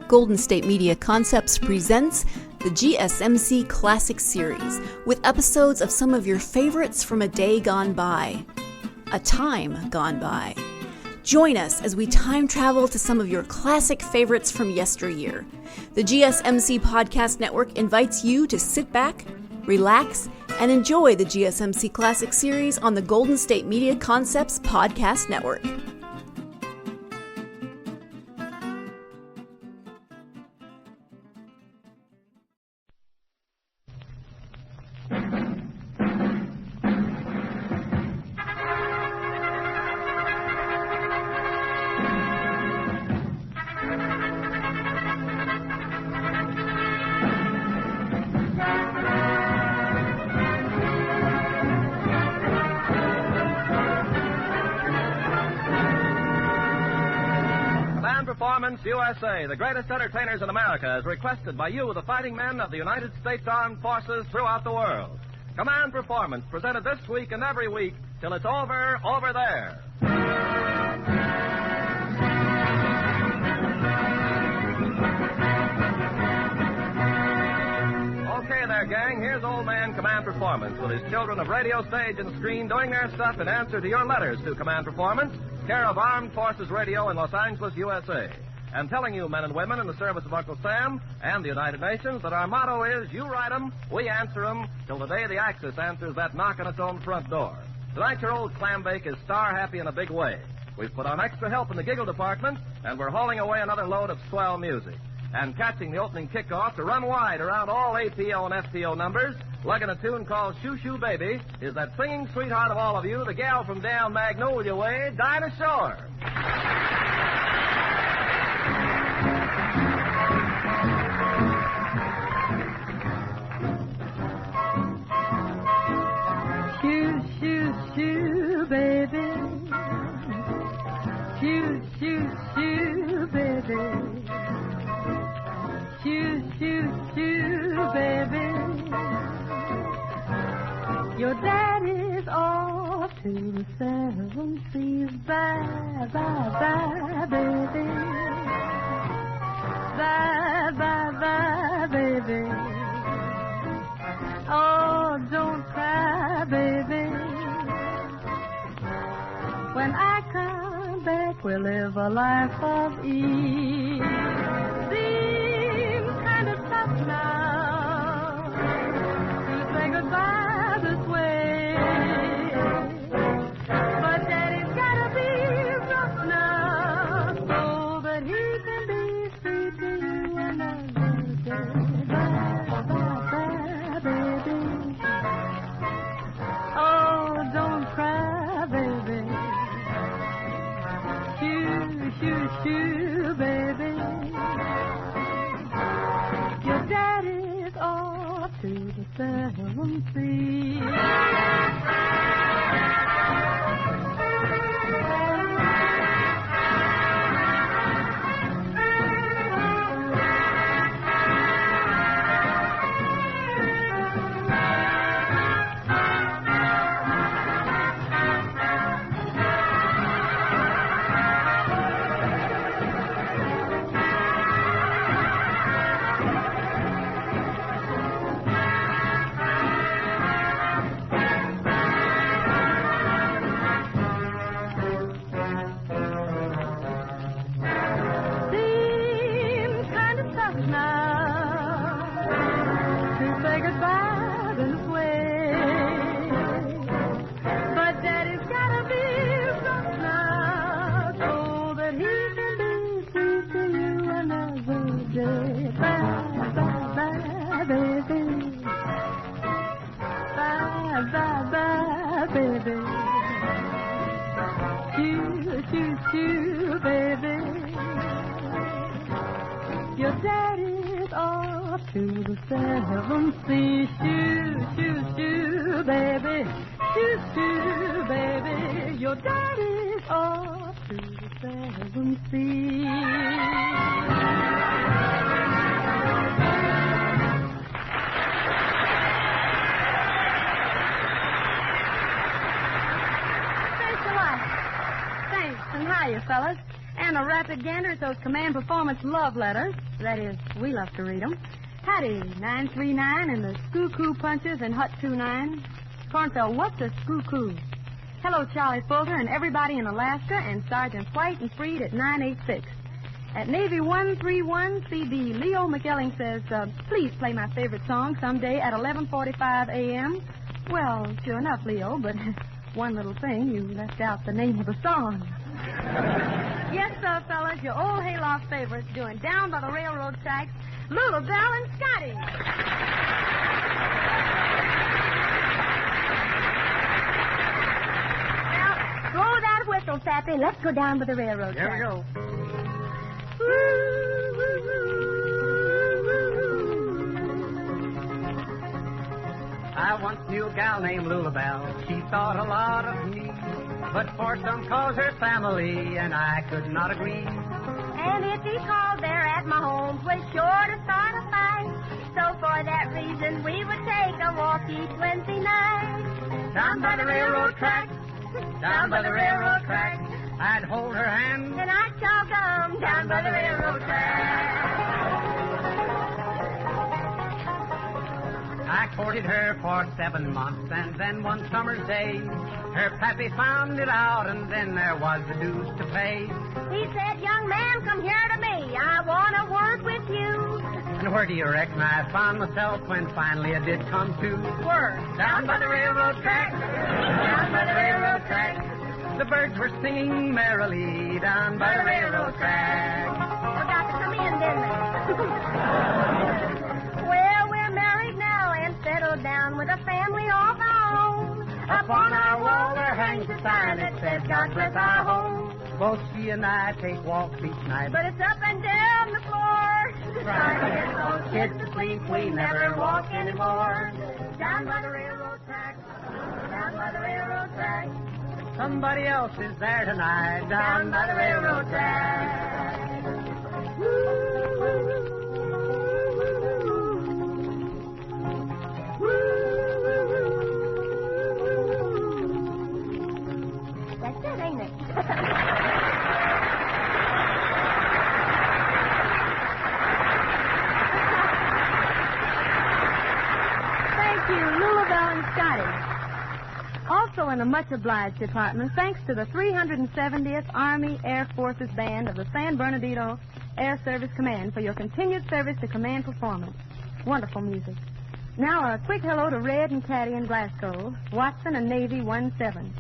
Golden State Media Concepts presents the GSMC Classics series, with episodes of some of your favorites from a day gone by, a time gone by. Join us as we time travel to some of your classic favorites from yesteryear. The GSMC Podcast Network invites you to sit back, relax, and enjoy the GSMC Classics series on the Golden State Media Concepts Podcast Network. Performance USA, the greatest entertainers in America, is requested by you, the fighting men of the United States Armed Forces throughout the world. Command Performance, presented this week and every week till it's over there. Okay there, gang, here's old man Command Performance with his children of radio, stage, and screen doing their stuff in answer to your letters to Command Performance, care of Armed Forces Radio in Los Angeles, USA. And telling you, men and women in the service of Uncle Sam and the United Nations, that our motto is, you write 'em, we answer 'em, till the day the Axis answers that knock on its own front door. Tonight, your old clambake is star-happy in a big way. We've put on extra help in the giggle department, and we're hauling away another load of swell music. And catching the opening kickoff to run wide around all APO and FPO numbers, lugging a tune called Shoo Shoo Baby, is that singing sweetheart of all of you, the gal from down Magnolia Way, Dinah Shore. Shoo, shoo, shoo, baby. Shoo, shoo, shoo, baby. Shoo, shoo, shoo, baby. Your daddy's off to the 7 seas. Bye, bye, bye, baby. Bye, bye, bye, baby. Oh, don't cry, baby. When I come back, we'll live a life of ease. Seems kind of tough now to say goodbye this way, but Daddy's gotta be rough now so that he can be sweet to you another day. Bye, bye, bye, baby. Oh, don't cry, baby. Shoo, shoo, shoo, baby. Your daddy's off to the 7 seas. Your daddy's off to the 7 seas. Shoo, shoo, shoo, baby. Shoo, shoo, baby. Your daddy's off to the 7 seas. Thanks a lot. Thanks, and hiya, fellas. And a rapid gander at those command performance love letters. That is, we love to read them. Hattie, 939, and the Skoo-Koo Punchers in Hut 29. Cornfeld, what's a Skoo-Koo? Hello, Charlie Fulton and everybody in Alaska, and Sergeant White and Freed at 986. At Navy 131 CD, Leo McElling says, please play my favorite song someday at 11:45 a.m. Well, sure enough, Leo, but one little thing, you left out the name of the song. Yes, sir, fellas, your old hayloft favorites doing Down by the Railroad Tracks, Lulu Bell and Scotty. Now, blow that whistle, Sappy. Let's go down by the railroad tracks. Here we go. I once knew a gal named Lulabelle. She thought a lot of me, but for some cause her family and I could not agree. And if he called there at my home, was sure to start a fight. So for that reason, we would take a walk each Wednesday night. Down by the railroad track, down by the railroad track, I'd hold her hand And I'd chow gum down by the railroad track. I courted her for 7 months, and then one summer's day, her pappy found it out, and then there was the dues to pay. He said, young man, come here to me. I want to work with you. And where do you reckon I found myself when finally I did come to? Work. Down by the railroad track, down by the railroad track. The birds were singing merrily down by the railroad track. Forgot to come in, didn't they? Well, we're married now and settled down with a family of our own. Upon our wall there hangs a sign that says, God bless our home. Both she and I take walks each night. But it's up and down the floor. Trying to get those kids to sleep, we never walk anymore. Down by the railroad track. Down by the railroad track. Somebody else is there tonight down by the railroad track. That's it, ain't it? Thank you, Lulabelle and Scotty. Also in the much obliged department, thanks to the 370th Army Air Forces Band of the San Bernardino Air Service Command for your continued service to command performance. Wonderful music. Now a quick hello to Red and Caddy in Glasgow, Watson and Navy 17,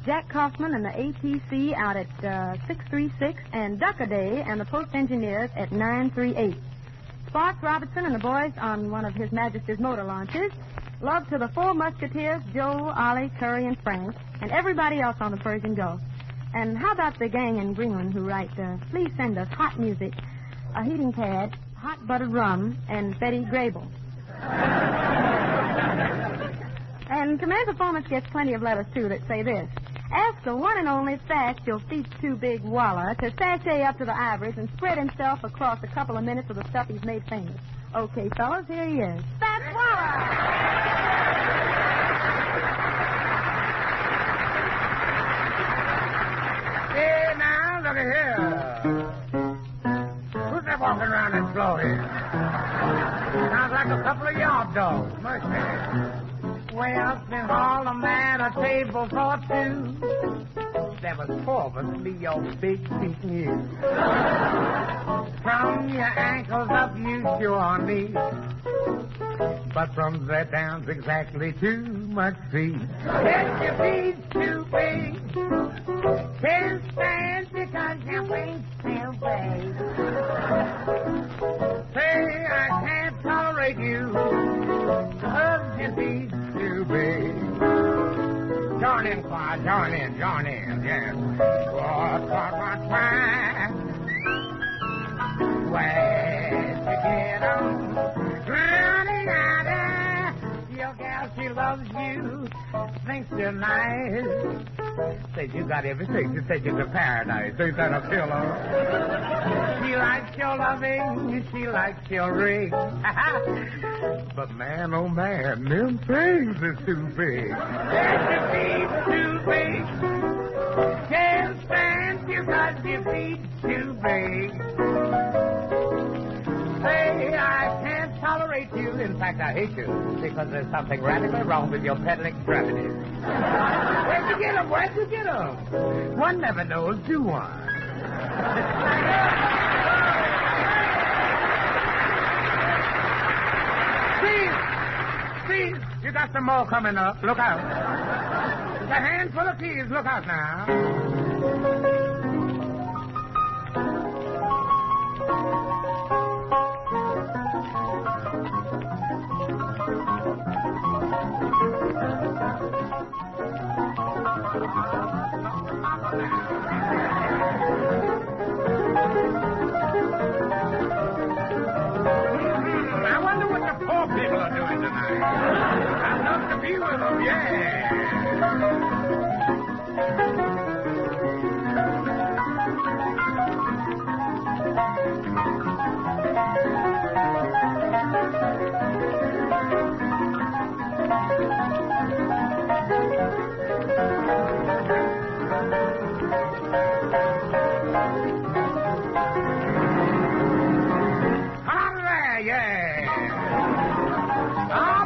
Jack Kaufman and the ATC out at 636, and Duckaday and the post engineers at 938. Sparks Robertson and the boys on one of His Majesty's motor launches. Love to the four musketeers, Joe, Ollie, Curry, and Frank, and everybody else on the Persian Gulf. And how about the gang in Greenland who write, please send us hot music, a heating pad, hot buttered rum, and Betty Grable. And Command Performance gets plenty of letters, too, that say this. Ask the one and only Thatch, your feet's too big Walla, to sashay up to the ivories and spread himself across a couple of minutes of the stuff he's made famous. Okay, fellas, here he is. Thatch Walla! Hey, now, look at here. Who's that walking around this floor here? Sounds like a couple of yard dogs. Mercy. Well, since all the man a table for two, there was four of us be your big feet new. From your ankles up, you sure need. But from there down's exactly too much feet. Get your feet too big. Can't stand because your weight too big. Say I can't tolerate you. Cause your feet too big. Join in, choir, join in, yes. What, time? Where'd you get on? Running out of your gal, she loves you, thinks you're nice. Says you got everything to take you to paradise. Ain't that a pillow? She likes your loving, she likes your ring. But man, oh man, them things are too big. There's your feet too big. Can't stand your 'cause your feet's too big. Say, I can't tolerate you. In fact, I hate you because there's something radically wrong with your pedal extremities. Where'd you get them? Where'd you get them? One never knows, do one? Steve, you got some more coming up. Look out. There's a handful of keys. Look out now. I wonder what the poor people are doing tonight. I'd love to be with them, yeah.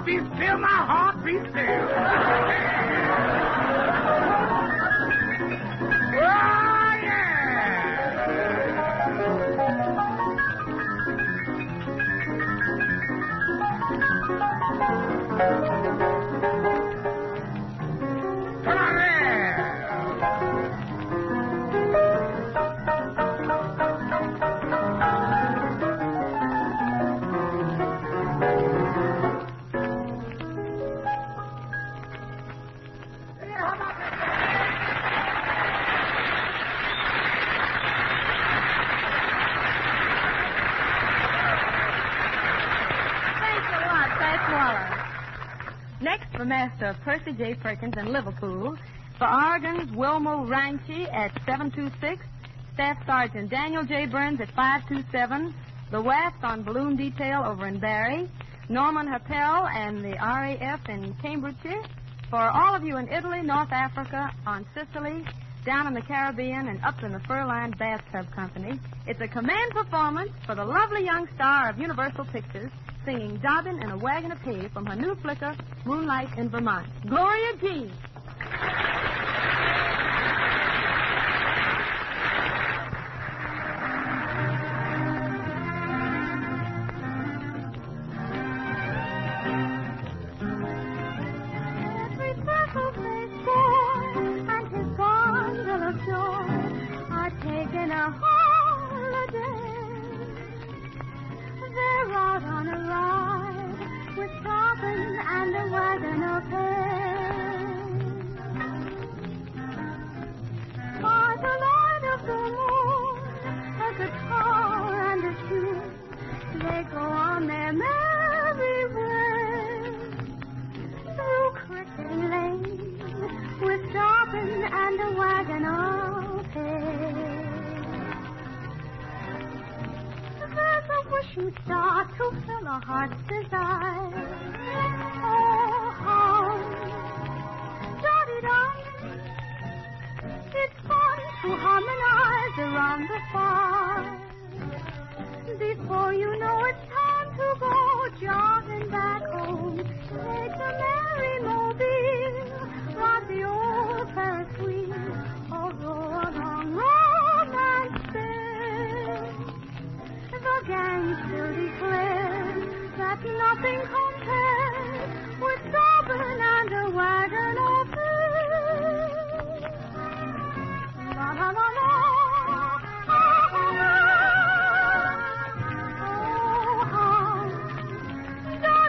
Be still, my heart, be still. Oh, yeah. Come on there. Next, for Master Percy J. Perkins in Liverpool. For organs, Wilmo Ranchi at 726. Staff Sergeant Daniel J. Burns at 527. The West on balloon detail over in Barry. Norman Happel and the RAF in Cambridgeshire. For all of you in Italy, North Africa, on Sicily, down in the Caribbean, and up in the Furland Bathtub Company, it's a command performance for the lovely young star of Universal Pictures, singing Dobbin in a Wagon of Hay from her new flicker, Moonlight in Vermont. Gloria Jean. Every freckle-faced boy and his bundle of joy are taking a holiday. They're out on a ride with Dobbin and a wagon of hay. By the light of the moon, a guitar and a tune, they go on their merry way through Cricket Lane with Dobbin and a wagon of hay. There's a wishing star to fill a heart's desire. Oh, hum, da-dee-da. It's fun to harmonize around the fire. Before you know it's time to go jogging back home, take the merry mobile, ride the old Ferris wheel, or roll along romance spin. The gang still declares that nothing compares with Dobbin and a wagon of hay. La la la la. Oh, how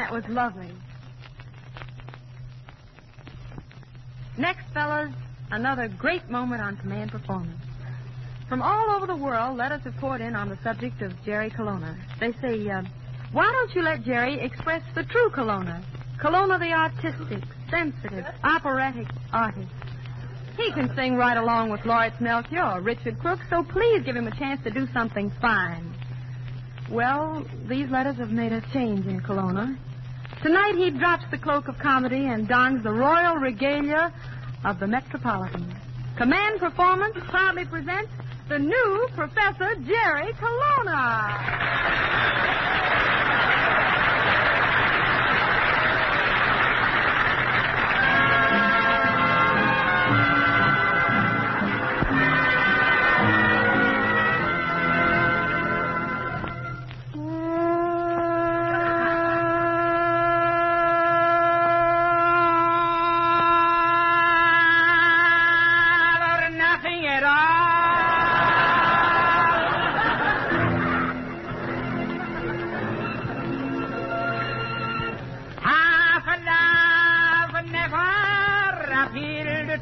That was lovely. Next, fellas, another great moment on Command Performance. From all over the world, letters have poured in on the subject of Jerry Colonna. They say, why don't you let Jerry express the true Colonna? Colonna the artistic, sensitive, operatic artist. He can sing right along with Lawrence Melchior or Richard Crook, so please give him a chance to do something fine. Well, these letters have made a change in Colonna. Tonight he drops the cloak of comedy and dons the royal regalia of the Metropolitan. Command Performance proudly presents the new Professor Jerry Colonna.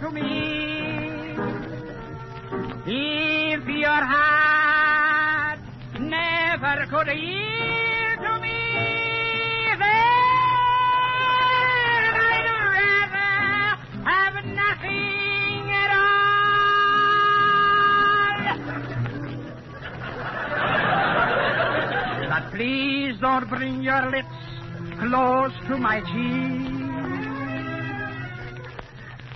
To me, if your heart never could yield to me, then I'd rather have nothing at all. But please don't bring your lips close to my cheek.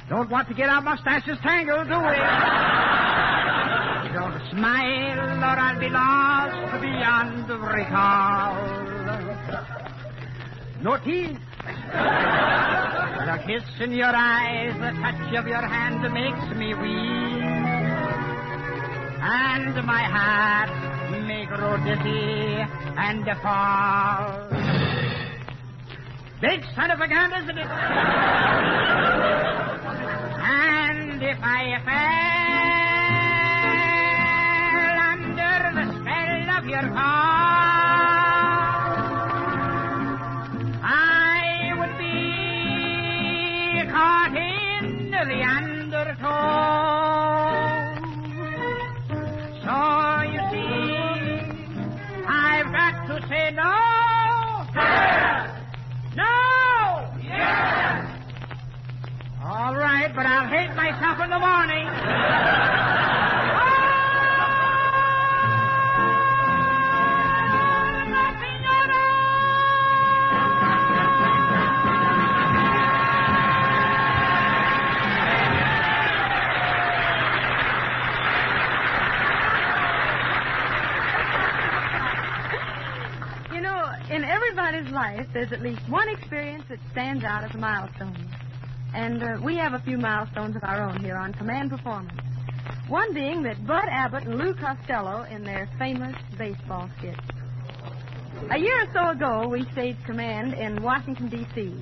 Don't want to get our mustaches tangled, do we? Don't smile or I'll be lost beyond recall. No teeth. The kiss in your eyes, the touch of your hand makes me weak. And my heart may grow dizzy and fall. Big son of a gun, isn't it? And if I fell under the spell of your call, I would be caught in the undertow. So you see, I've got to say no. Yes. No. Yes. All right, but I'll hate myself in the morning. You know, in everybody's life, there's at least one experience that stands out as a milestone. And we have a few milestones of our own here on Command Performance. One being that Bud Abbott and Lou Costello in their famous baseball skit. A year or so ago, we staged Command in Washington, D.C.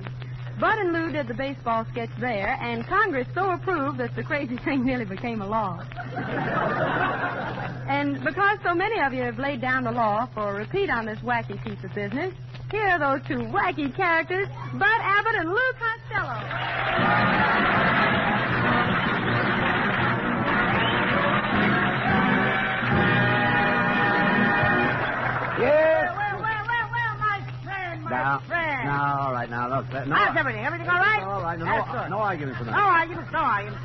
Bud and Lou did the baseball sketch there, and Congress so approved that the crazy thing nearly became a law. And because so many of you have laid down the law for a repeat on this wacky piece of business, here are those two wacky characters, Bud Abbott and Lou Costello. Yes. Well, my friend. No, all right, now, look. No, How's everything? Everything all right? all right. That's good. No arguments tonight. No arguments. No arguments.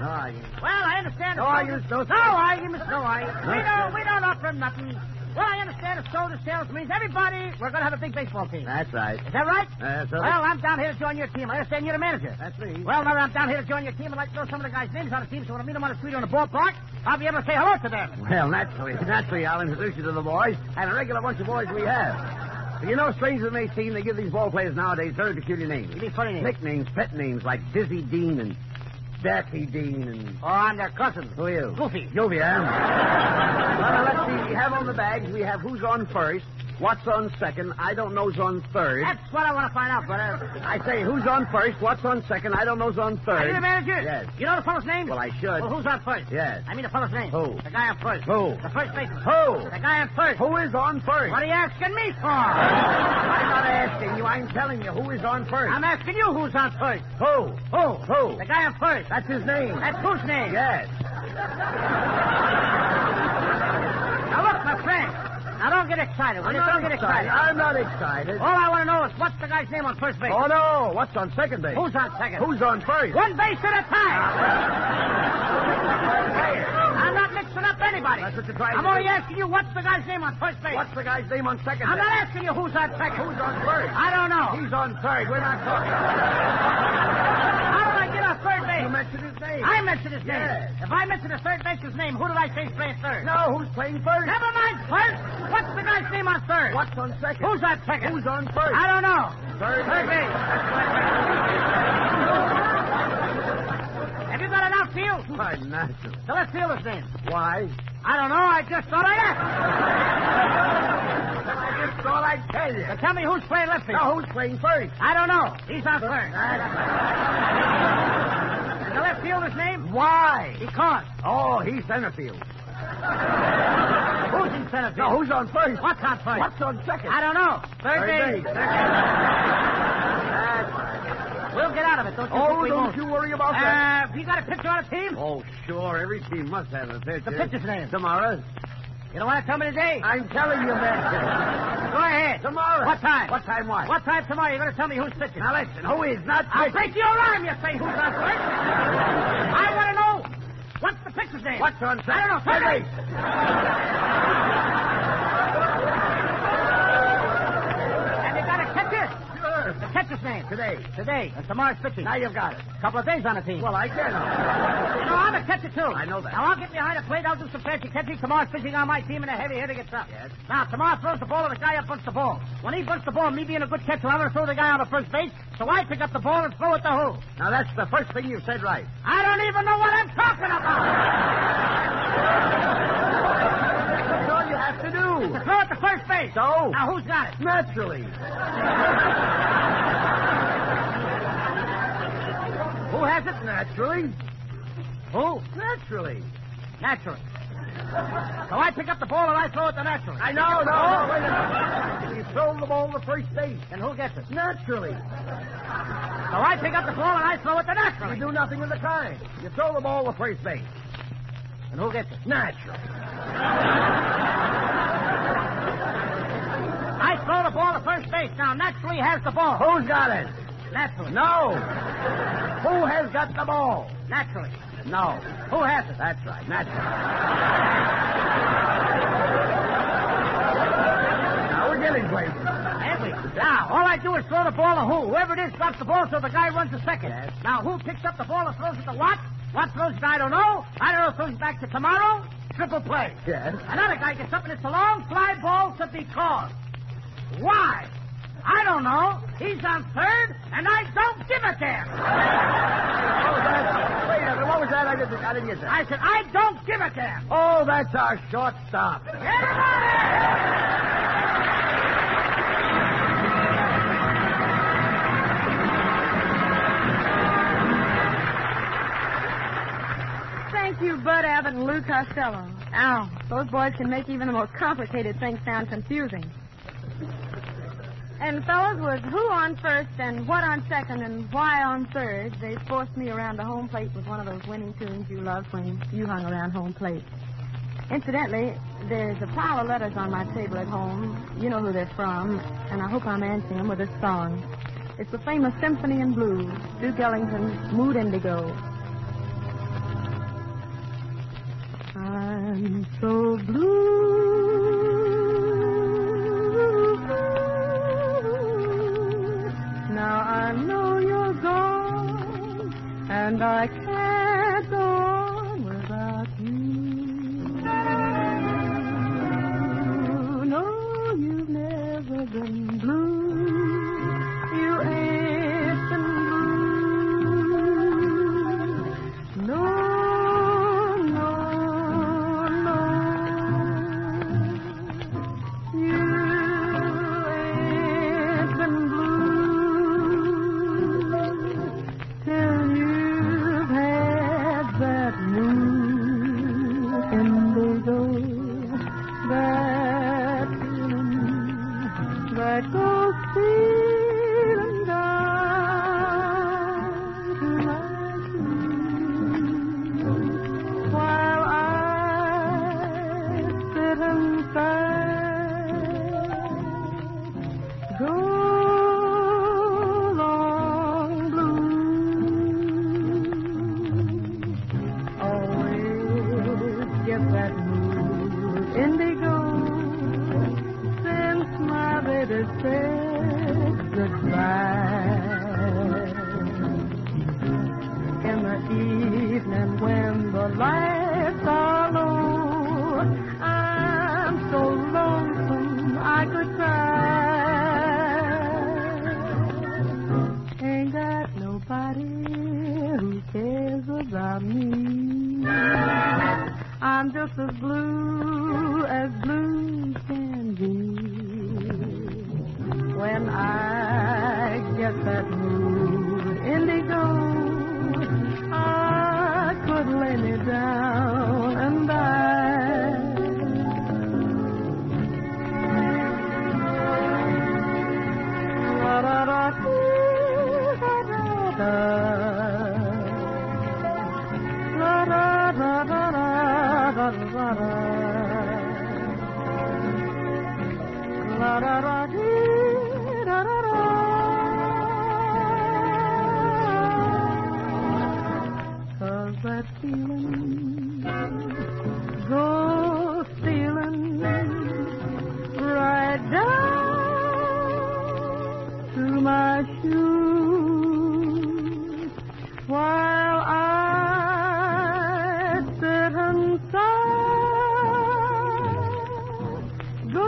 Well, I understand. No arguments, no arguments. No. We don't offer nothing. Well, I understand a soda sales means everybody, we're going to have a big baseball team. That's right. Is that right? So Well, I'm down here to join your team. I understand you're the manager. that's me. Well, now that I'm down here to join your team, I'd like to know some of the guys' names on the team, so when I meet them on the street or in the ballpark, I'll be able to say hello to them. Well, naturally, I'll introduce you to the boys, and a regular bunch of boys we have. You know, strange as it may seem, they give these ball players nowadays very peculiar names. Give me funny names. Nicknames, pet names, like Dizzy Dean and Daffy Dean and... Oh, I'm their cousin. Who are you? Goofy. Well, now, let's see. We have on the bags, we have who's on first, What's on second? I don't know's on third. That's what I want to find out, brother. I say, who's on first? What's on second? I don't know's on third. Are you the manager? Yes. You know the fellow's name? Well, I should. Well, who's on first? Yes. I mean the fellow's name. Who? The guy on first. Who? The first baseman. Who? The guy on first. Who is on first? What are you asking me for? I'm not asking you. I'm telling you who is on first. I'm asking you who's on first. Who? Who? The guy on first. That's his name. That's whose name? Yes. Now look, my friend. Now don't get excited. Will you? Don't get excited. I'm not excited. All I want to know is what's the guy's name on first base? Oh, no. What's on second base? Who's on second? Who's on first? One base at a time. I'm not mixing up anybody. That's what you're trying to I'm do. only asking you what's the guy's name on first base. What's the guy's name on second I'm base? not asking you who's on second. Who's on first? I don't know. He's on third. We're not talking. How did I get on third base? You mentioned his name. I mentioned his name. Yes. If I mentioned the third baseman's name, who did I say is playing third? No, who's playing first? Never mind first. What's the guy's name on third? What's on second? Who's on second? Who's on first? I don't know. Third base. Have you got an outfield? Why, not. The left fielder's name. Why? I don't know. I just thought I'd ask. I just thought I'd tell you. Now tell me who's playing left field. Now, who's playing first? I don't know. He's on third. And the left fielder's name? Why? Because. Oh, he's center field. Who's in center field? No, who's on first? What's on first? What's on second? I don't know. Third base. That's right. We'll get out of it. Don't you Oh, think we don't won't? you worry about that. You got a pitcher on the team? Oh, sure. Every team must have a pitcher. The pitcher's name? Tomorrow. You don't want to tell me today? I'm telling you, Master. Go ahead. Tomorrow. What time? What time what? What time tomorrow? You're going to tell me who's pitching. Now, listen. Who is not I'll pitching? break your arm, you say who's on first. I want to know what's the pitcher's name. What's on second? I don't know. Third base. Have you got a catcher? Sure. The catcher's name. Today. And tomorrow's pitching. Now you've got it. A couple of days on the team. Well, I can. No, I'm a catcher, too. I know that. Now, I'll get behind the plate. I'll do some fancy catching. Tomorrow's pitching on my team, and a heavy hitter gets up. Yes. Now, tomorrow throws the ball, and the guy up bunts the ball. When he bunts the ball, me being a good catcher, I'm going to throw the guy on the first base, so I pick up the ball and throw it to who? Now, that's the first thing you've said right. I don't even know what I'm talking about. That's all you have to do. To throw it to first base. So? Now, who's got it? Naturally. Who has it? Naturally. Who? Naturally. Naturally. So I pick up the ball and I throw it to naturally. I know, no, wait a minute. You throw the ball to first base. And who gets it? Naturally. So I pick up the ball and I throw it to naturally. You do nothing of the kind. You throw the ball to first base. And who gets it? Naturally. I throw the ball to first base. Now, naturally has the ball. Who's got it? Naturally. No. Who has got the ball? Naturally. No. Who has it? That's right. Naturally. Now we're getting places. Have we? Now, all I do is throw the ball to who? Whoever it is drops the ball so the guy runs to second. Yes. Now, who picks up the ball and throws it to what? What throws it? I don't know. I don't know. Throws it back to tomorrow. Triple play. Yes. Another guy gets up and it's a long fly ball to be called. Why? I don't know. He's on third, and I don't give a damn. What was that? Wait a minute. What was that? I didn't get that. I said, I don't give a damn. Oh, that's our shortstop. Thank you, Bud Abbott and Lou Costello. Ow, those boys can make even the most complicated things sound confusing. And, fellas, with who on first and what on second and why on third, they forced me around the home plate with one of those winning tunes you loved when you hung around home plate. Incidentally, there's a pile of letters on my table at home. You know who they're from, and I hope I'm answering them with this song. It's the famous Symphony in Blues, Duke Ellington's Mood Indigo. I'm so blue. Now I know you're gone, and I can't go on without you. No, you've never been blue. You ain't been blue. No. You And when the lights are low, I'm so lonesome I could cry. Ain't got nobody who cares about me. I'm just as blue can be. When I get that mood indigo, I could lay me down and die. La da da da da da da da da da da. La da da dee da da da. 'Cause that feeling goes stealing right down to my shoes while I sit and sigh. Go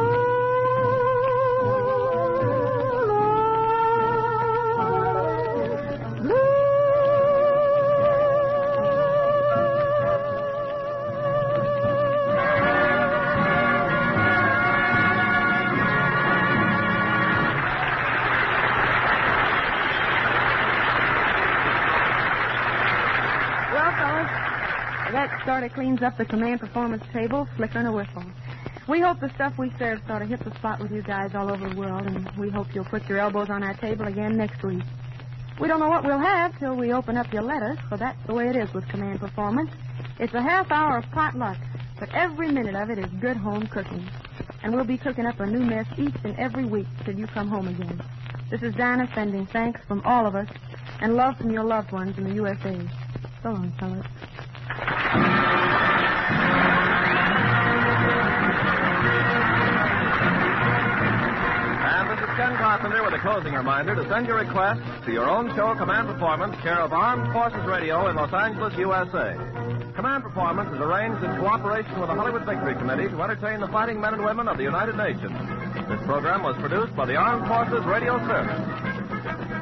That sort of cleans up the command performance table, flicker and a whistle. We hope the stuff we serve sort of hit the spot with you guys all over the world, and we hope you'll put your elbows on our table again next week. We don't know what we'll have till we open up your letters, for that's the way it is with command performance. It's a half hour of potluck, but every minute of it is good home cooking. And we'll be cooking up a new mess each and every week till you come home again. This is Dinah sending thanks from all of us and love from your loved ones in the USA. So long, fellas. And this is Ken Carpenter with a closing reminder to send your requests to your own show, Command Performance, care of Armed Forces Radio in Los Angeles, USA. Command Performance is arranged in cooperation with the Hollywood Victory Committee to entertain the fighting men and women of the United Nations. This program was produced by the Armed Forces Radio Service.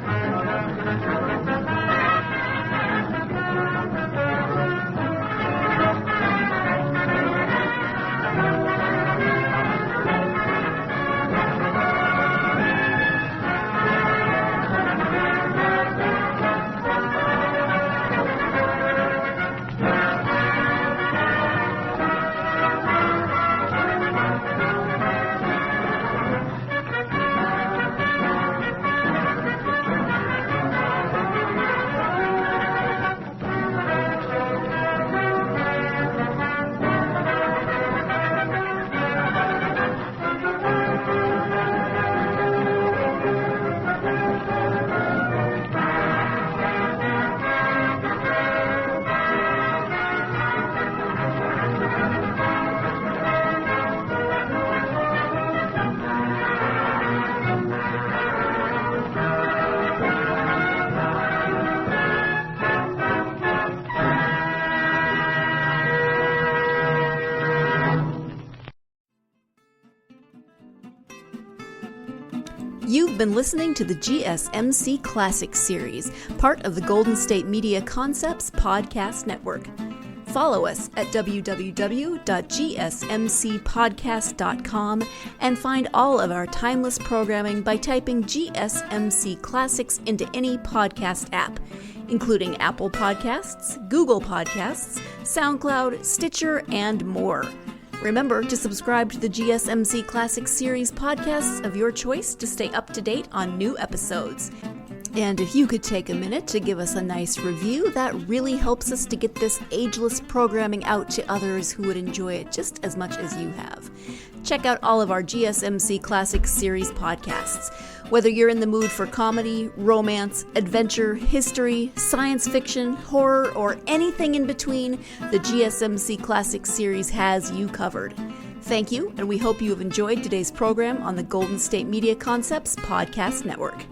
You've been listening to the GSMC Classics series, part of the Golden State Media Concepts Podcast Network. Follow us at www.gsmcpodcast.com and find all of our timeless programming by typing GSMC Classics into any podcast app, including Apple Podcasts, Google Podcasts, SoundCloud, Stitcher, and more. Remember to subscribe to the GSMC Classics series podcasts of your choice to stay up to date on new episodes. And if you could take a minute to give us a nice review, that really helps us to get this ageless programming out to others who would enjoy it just as much as you have. Check out all of our GSMC Classics series podcasts. Whether you're in the mood for comedy, romance, adventure, history, science fiction, horror, or anything in between, the GSMC Classics series has you covered. Thank you, and we hope you have enjoyed today's program on the Golden State Media Concepts Podcast Network.